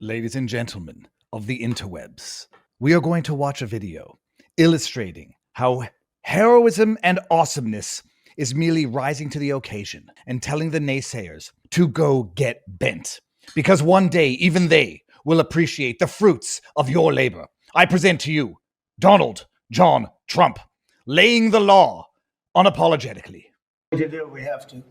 Ladies and gentlemen of the interwebs, we are going to watch a video illustrating how heroism and awesomeness is merely rising to the occasion and telling the naysayers to go get bent. Because one day, even they will appreciate the fruits of your labor. I present to you Donald John Trump, laying the law unapologetically. To do, we have to.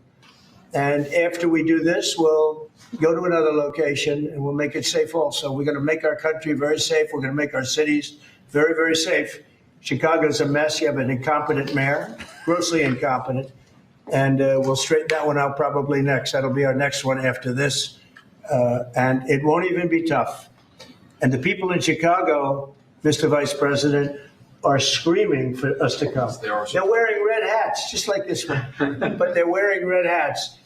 And after we do this, we'll go to another location and we'll make it safe also. We're going to make our country very safe. We're going to make our cities very, very safe. Chicago's a mess. You have an incompetent mayor, grossly incompetent. And we'll straighten that one out probably next. That'll be our next one after this. And it won't even be tough. And the people in Chicago, Mr. Vice President, are screaming for us to come. They're wearing red hats, just like this one, but they're wearing red hats.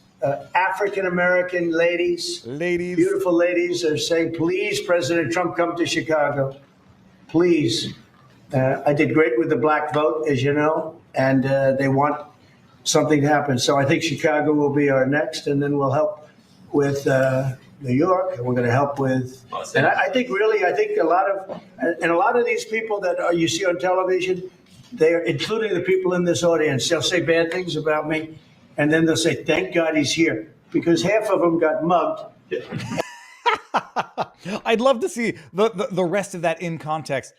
African-American ladies, beautiful ladies, are saying, please, President Trump, come to Chicago. Please. I did great with the black vote, as you know, and they want something to happen. So I think Chicago will be our next, and then we'll help with New York, and we're going to help with, and I think a lot of these people that you see on television, they're including the people in this audience. They'll say bad things about me, and then they'll say, "Thank God he's here," because half of them got mugged. I'd love to see the rest of that in context.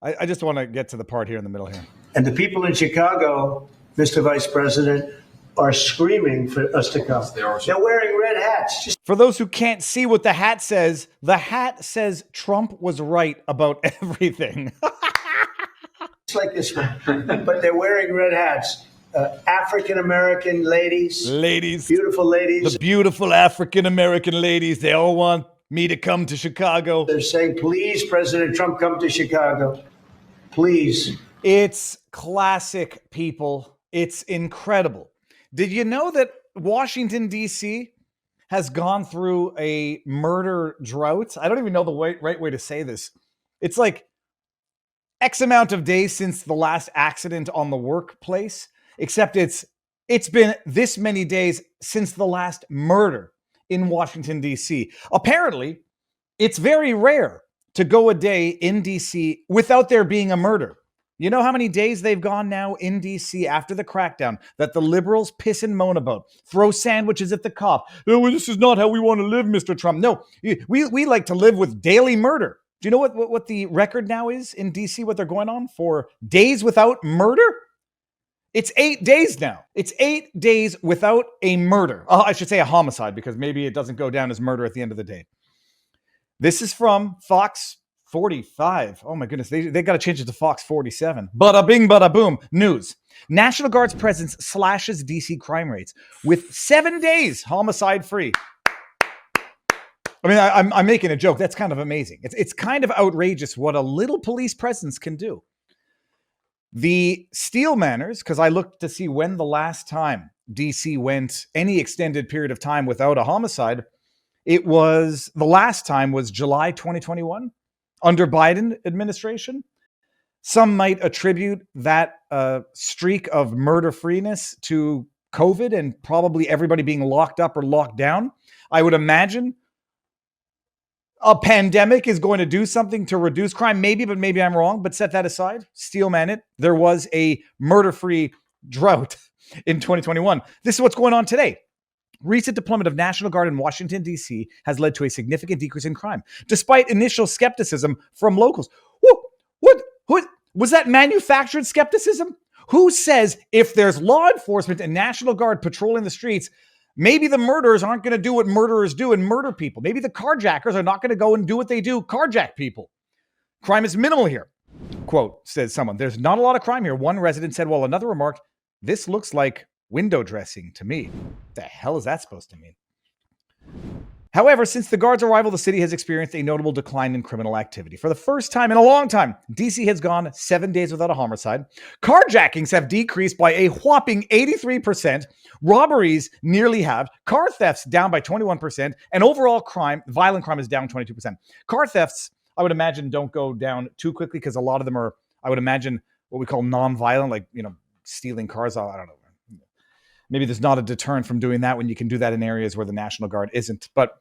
I just want to get to the part here in the middle here. And the people in Chicago, Mr. Vice President, are screaming for us to come. They're wearing red hats. For those who can't see what the hat says Trump was right about everything. It's like this one, but they're wearing red hats. African-American ladies, beautiful ladies. The beautiful African-American ladies, they all want me to come to Chicago. They're saying, please, President Trump, come to Chicago. Please. It's classic, people. It's incredible. Did you know that Washington, D.C. has gone through a murder drought? I don't even know the right way to say this. It's like X amount of days since the last accident on the workplace, except it's been this many days since the last murder in Washington, D.C. Apparently, it's very rare to go a day in D.C. without there being a murder. You know how many days they've gone now in D.C. after the crackdown that the liberals piss and moan about, throw sandwiches at the cop. Oh, this is not how we want to live, Mr. Trump. No, we like to live with daily murder. Do you know what the record now is in D.C., what they're going on for days without murder? It's 8 days now. It's 8 days without a murder. I should say a homicide, because maybe it doesn't go down as murder at the end of the day. This is from Fox 45. Oh my goodness, they got to change it to Fox 47. Bada bing, bada boom. News. National Guard's presence slashes DC crime rates with 7 days homicide free. I mean, I'm making a joke. That's kind of amazing. It's kind of outrageous what a little police presence can do. The Steel Manners, because I looked to see when the last time DC went any extended period of time without a homicide. The last time was July 2021. Under Biden administration. Some might attribute that streak of murder-freeness to COVID and probably everybody being locked up or locked down. I would imagine a pandemic is going to do something to reduce crime. Maybe, but maybe I'm wrong. But set that aside. Steel man it. There was a murder-free drought in 2021. This is what's going on today. Recent deployment of National Guard in Washington, D.C. has led to a significant decrease in crime, despite initial skepticism from locals. What was that manufactured skepticism? Who says if there's law enforcement and National Guard patrolling the streets, maybe the murderers aren't going to do what murderers do and murder people? Maybe the carjackers are not going to go and do what they do, carjack people. Crime is minimal here. Quote, says someone, there's not a lot of crime here. One resident said, while another remarked, this looks like window dressing to me. What the hell is that supposed to mean? However, since the Guard's arrival, the city has experienced a notable decline in criminal activity. For the first time in a long time, DC has gone 7 days without a homicide. Carjackings have decreased by a whopping 83%. Robberies nearly halved. Car thefts down by 21%. And overall violent crime is down 22%. Car thefts, I would imagine, don't go down too quickly because a lot of them are, I would imagine, what we call non-violent, like, stealing cars. I don't know. Maybe there's not a deterrent from doing that when you can do that in areas where the National Guard isn't. But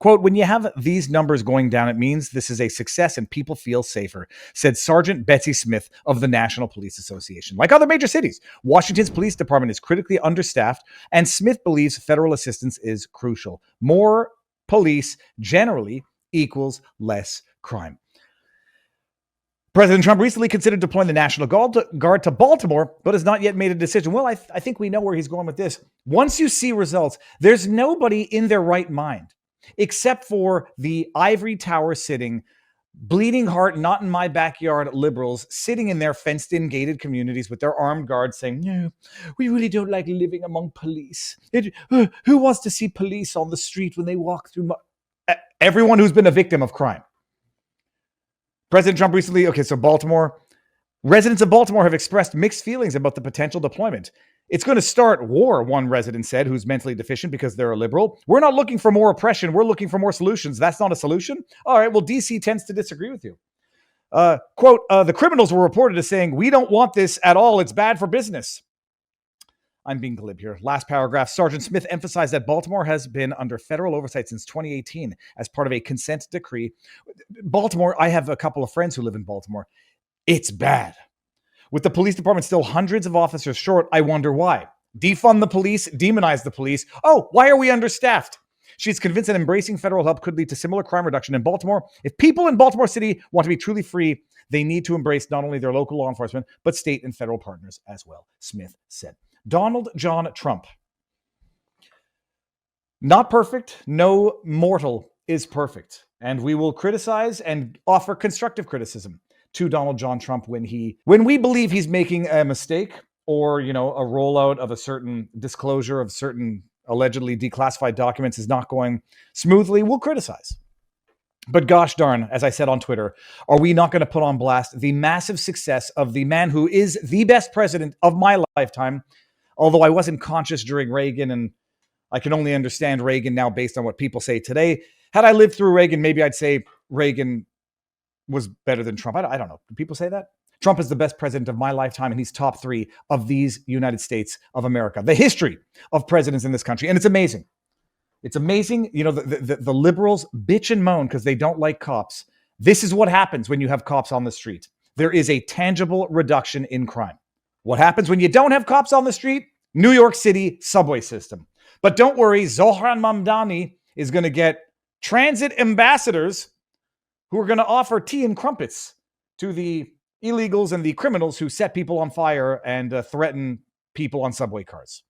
Quote, when you have these numbers going down, it means this is a success and people feel safer, said Sergeant Betsy Smith of the National Police Association. Like other major cities, Washington's police department is critically understaffed, and Smith believes federal assistance is crucial. More police generally equals less crime. President Trump recently considered deploying the National Guard to Baltimore, but has not yet made a decision. Well, I think we know where he's going with this. Once you see results, there's nobody in their right mind, except for the ivory tower sitting, bleeding heart, not in my backyard liberals sitting in their fenced-in gated communities with their armed guards saying, no, we really don't like living among police. Who wants to see police on the street when they walk through? Everyone who's been a victim of crime. President Trump recently, Baltimore. Residents of Baltimore have expressed mixed feelings about the potential deployment. It's going to start war, one resident said, who's mentally deficient because they're a liberal. We're not looking for more oppression. We're looking for more solutions. That's not a solution? All right, well, DC tends to disagree with you. Quote, the criminals were reported as saying, we don't want this at all. It's bad for business. I'm being glib here. Last paragraph. Sergeant Smith emphasized that Baltimore has been under federal oversight since 2018 as part of a consent decree. Baltimore, I have a couple of friends who live in Baltimore. It's bad. With the police department still hundreds of officers short, I wonder why. Defund the police, demonize the police. Oh, why are we understaffed? She's convinced that embracing federal help could lead to similar crime reduction in Baltimore. If people in Baltimore City want to be truly free, they need to embrace not only their local law enforcement, but state and federal partners as well, Smith said. Donald John Trump. Not perfect. No mortal is perfect. And we will criticize and offer constructive criticism to Donald John Trump when we believe he's making a mistake or, a rollout of a certain disclosure of certain allegedly declassified documents is not going smoothly, we'll criticize. But gosh darn, as I said on Twitter, are we not going to put on blast the massive success of the man who is the best president of my lifetime? Although I wasn't conscious during Reagan, and I can only understand Reagan now based on what people say today. Had I lived through Reagan, maybe I'd say Reagan was better than Trump. I don't know. Do people say that? Trump is the best president of my lifetime, and he's top 3 of these United States of America. The history of presidents in this country. And it's amazing. It's amazing. The liberals bitch and moan because they don't like cops. This is what happens when you have cops on the street. There is a tangible reduction in crime. What happens when you don't have cops on the street? New York City subway system. But don't worry, Zohran Mamdani is going to get transit ambassadors who are going to offer tea and crumpets to the illegals and the criminals who set people on fire and threaten people on subway cars.